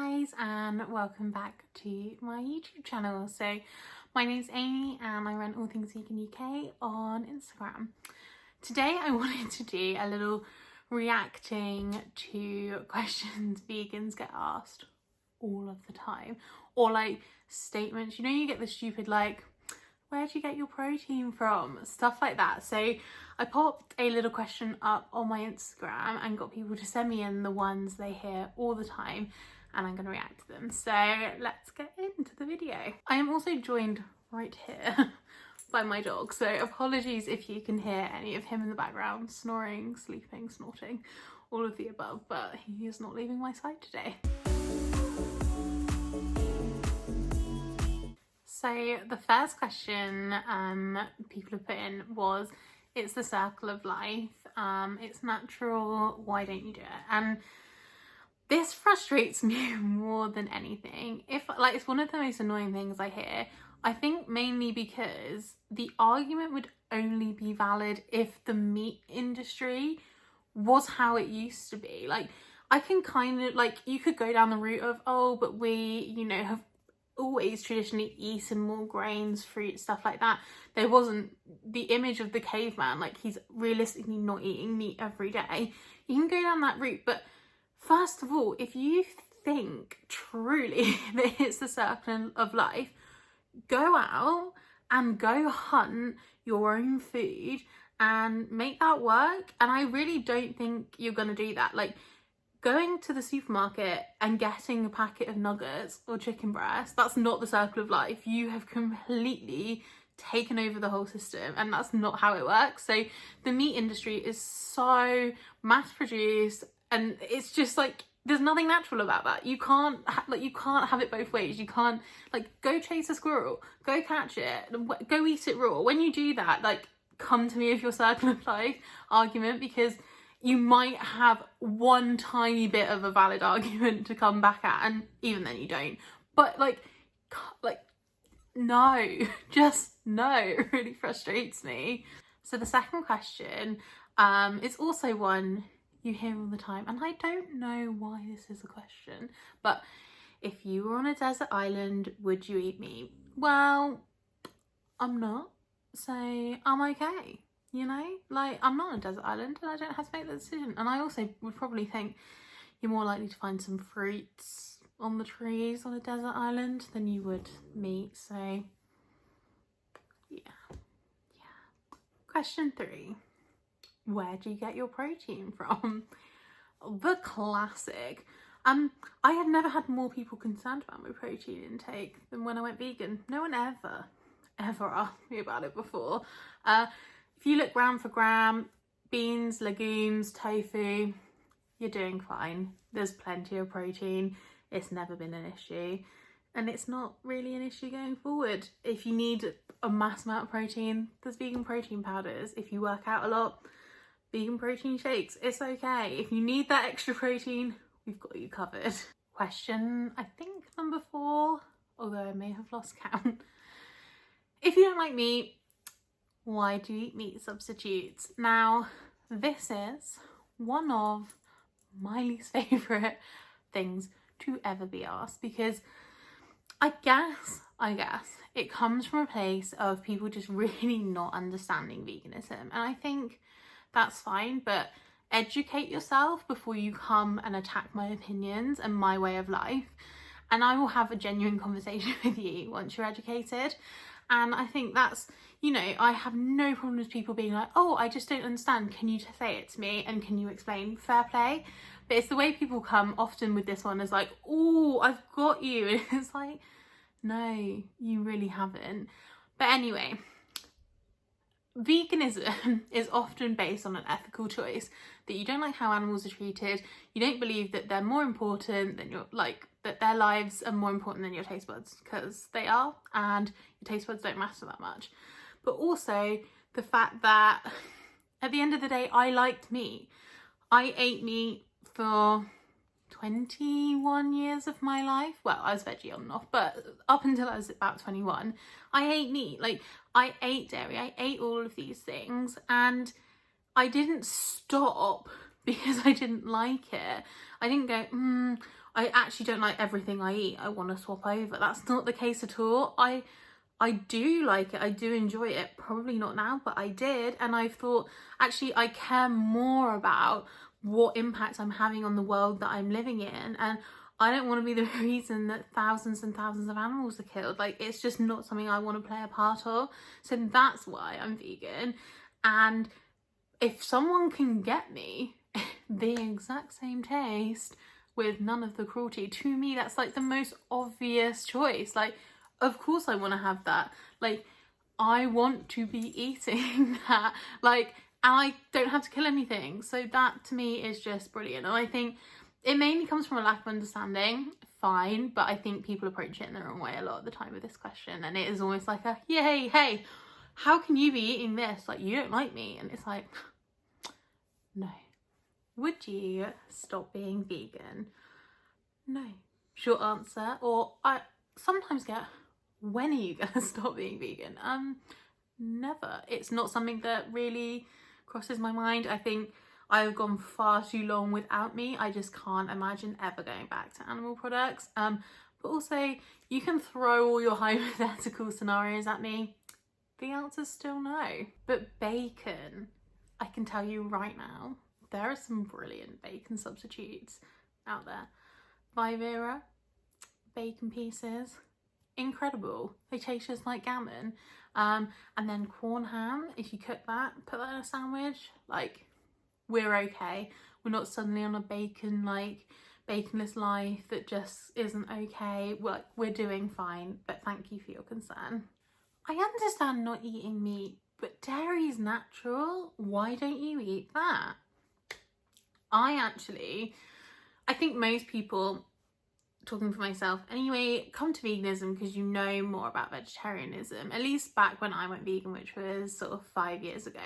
guys, and welcome back to my YouTube channel. So my name's Amy and I run All Things Vegan UK on Instagram. Today I wanted to do a little reacting to questions vegans get asked all of the time, or like statements, you get the stupid like, where do you get your protein from? Stuff like that. So I popped a little question up on my Instagram and got people to send me in the ones they hear all the time, and I'm going to react to them. So let's get into the video. I am also joined right here by my dog, so apologies if you can hear any of him in the background, snoring, sleeping, snorting, all of the above, but he is not leaving my side today. So the first question people have put in was, it's the circle of life, it's natural, why don't you do it? And this frustrates me more than anything. It's one of the most annoying things I hear. I think mainly because the argument would only be valid if the meat industry was how it used to be. Like, I can kind of, you could go down the route of, oh, but we, have always traditionally eaten more grains, fruit, stuff like that. There wasn't the image of the caveman, like he's realistically not eating meat every day. You can go down that route, but first of all, if you think truly that it's the circle of life, go out and go hunt your own food and make that work. And I really don't think you're gonna do that. Like, going to the supermarket and getting a packet of nuggets or chicken breast, that's not the circle of life. You have completely taken over the whole system, and that's not how it works. So the meat industry is so mass produced, and it's just like, there's nothing natural about that. You can't have it both ways. You can't go chase a squirrel, go catch it, go eat it raw. When you do that, come to me with your circle of life argument, because you might have one tiny bit of a valid argument to come back at, and even then you don't. But no, just no. It really frustrates me. So the second question is also one you hear all the time, and I don't know why this is a question, but if you were on a desert island, would you eat meat? Well, I'm not, so I'm okay. I'm not on a desert island and I don't have to make that decision. And I also would probably think you're more likely to find some fruits on the trees on a desert island than you would meat. So yeah. Question 3. Where do you get your protein from? The classic. I had never had more people concerned about my protein intake than when I went vegan. No one ever asked me about it before. If you look gram for gram, beans, legumes, tofu, you're doing fine. There's plenty of protein. It's never been an issue. And it's not really an issue going forward. If you need a mass amount of protein, there's vegan protein powders. If you work out a lot, vegan protein shakes, it's okay. If you need that extra protein, we've got you covered. Question, I think number 4, although I may have lost count. If you don't like meat, why do you eat meat substitutes? Now, this is one of my least favourite things to ever be asked, because I guess it comes from a place of people just really not understanding veganism. And I think that's fine, but educate yourself before you come and attack my opinions and my way of life. And I will have a genuine conversation with you once you're educated. And I think that's, I have no problem with people being like, oh, I just don't understand. Can you say it to me? And can you explain? Fair play. But it's the way people come often with this one is like, oh, I've got you. And it's like, no, you really haven't. But anyway, veganism is often based on an ethical choice, that you don't like how animals are treated. You don't believe that they're more important than that their lives are more important than your taste buds, because they are, and your taste buds don't matter that much. But also the fact that at the end of the day, I liked meat. I ate meat for 21 years of my life. Well, I was veggie on and off, but up until I was about 21, I ate meat. I ate dairy, I ate all of these things, and I didn't stop because I didn't like it. I didn't go, I actually don't like everything I eat. I want to swap over. That's not the case at all. I do like it. I do enjoy it. Probably not now, but I did. And I've thought, actually, I care more about what impact I'm having on the world that I'm living in. And I don't want to be the reason that thousands and thousands of animals are killed. Like, it's just not something I want to play a part of. So that's why I'm vegan. And if someone can get me the exact same taste with none of the cruelty, to me, that's like the most obvious choice. Like, of course I want to have that. Like, I want to be eating that. Like, and I don't have to kill anything. So that to me is just brilliant. And I think it mainly comes from a lack of understanding, fine, but I think people approach it in the wrong way a lot of the time with this question. And it is almost like a, yay, hey, how can you be eating this? Like, you don't like me. And it's like, no. Would you stop being vegan? No. Short answer. Or I sometimes get, when are you gonna stop being vegan? Never. It's not something that really crosses my mind. I think I've gone far too long without meat. I just can't imagine ever going back to animal products. But also, you can throw all your hypothetical scenarios at me. The answer's still no. But bacon, I can tell you right now, there are some brilliant bacon substitutes out there. Vivera, bacon pieces, incredible. They taste just like gammon. And then corn ham, if you cook that, put that in a sandwich, like, we're okay. We're not suddenly on a baconless life that just isn't okay. We're doing fine, but thank you for your concern. I understand not eating meat, but dairy is natural. Why don't you eat that? I think most people, talking for myself anyway, come to veganism because you know more about vegetarianism, at least back when I went vegan, which was sort of 5 years ago.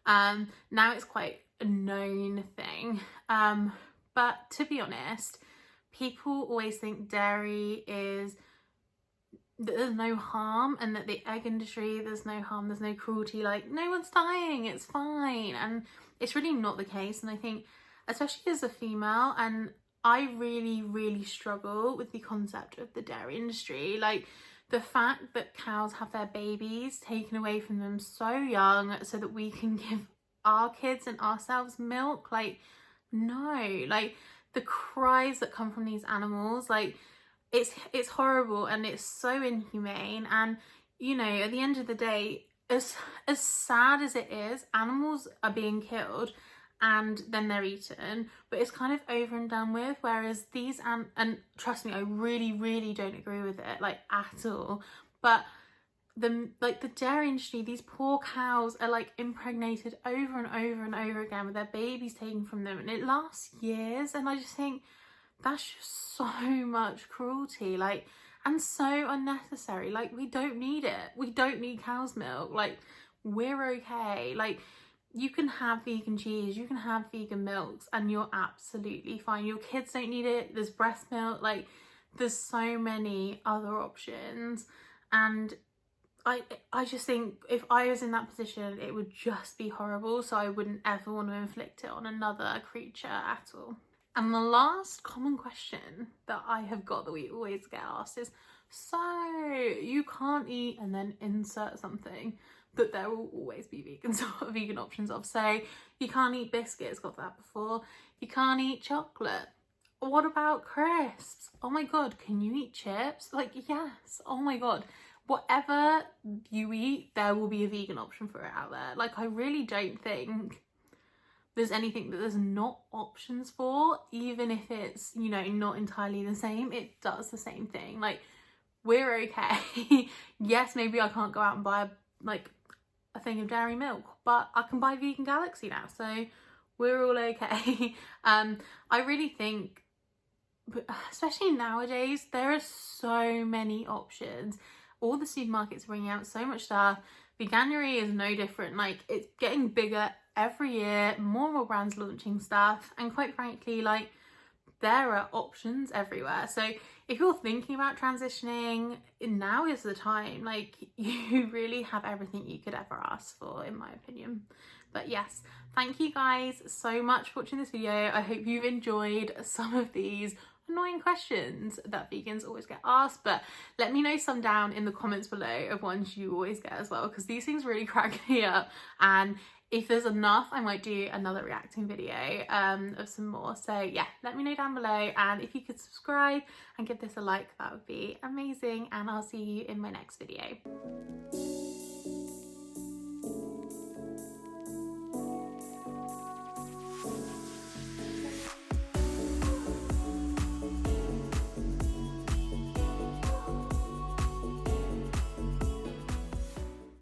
Now it's quite a known thing, but to be honest, people always think dairy is that there's no harm, and that the egg industry, there's no harm, there's no cruelty, like no one's dying, it's fine. And it's really not the case. And I think, especially as a female, and I really struggle with the concept of the dairy industry. Like, the fact that cows have their babies taken away from them so young so that we can give our kids and ourselves milk, like, no. Like, the cries that come from these animals, like, it's horrible and it's so inhumane. And, you know, at the end of the day, as sad as it is, animals are being killed and then they're eaten, but it's kind of over and done with. Whereas these, and trust me, I really don't agree with it, like, at all. But the dairy industry, these poor cows are like impregnated over and over again with their babies taken from them, and it lasts years. And I just think that's just so much cruelty, like, and so unnecessary. Like, we don't need it. We don't need cow's milk. Like, we're okay. Like, you can have vegan cheese, you can have vegan milks, and you're absolutely fine. Your kids don't need it. There's breast milk. Like, there's so many other options. And I just think if I was in that position, it would just be horrible. So I wouldn't ever want to inflict it on another creature at all. And the last common question that I have got that we always get asked is, so you can't eat, and then insert something that there will always be vegan options of. So you can't eat biscuits, got that before. You can't eat chocolate. What about crisps? Oh my god, can you eat chips? Like, yes, oh my god. Whatever you eat, there will be a vegan option for it out there. Like, I really don't think there's anything that there's not options for, even if it's, you know, not entirely the same. It does the same thing. Like, we're okay. Yes, maybe I can't go out and buy a thing of dairy milk, but I can buy Vegan Galaxy now, so we're all okay. I really think, especially nowadays, there are so many options. All the supermarkets are bringing out so much stuff. Veganuary is no different. Like, it's getting bigger every year, more and more brands launching stuff, and quite frankly, like, there are options everywhere. So if you're thinking about transitioning, now is the time. Like, you really have everything you could ever ask for, in my opinion. But yes, thank you guys so much for watching this video. I hope you've enjoyed some of these annoying questions that vegans always get asked, but let me know some down in the comments below of ones you always get as well, because these things really crack me up. And if there's enough, I might do another reacting video of some more. So yeah, let me know down below, and if you could subscribe and give this a like, that would be amazing, and I'll see you in my next video.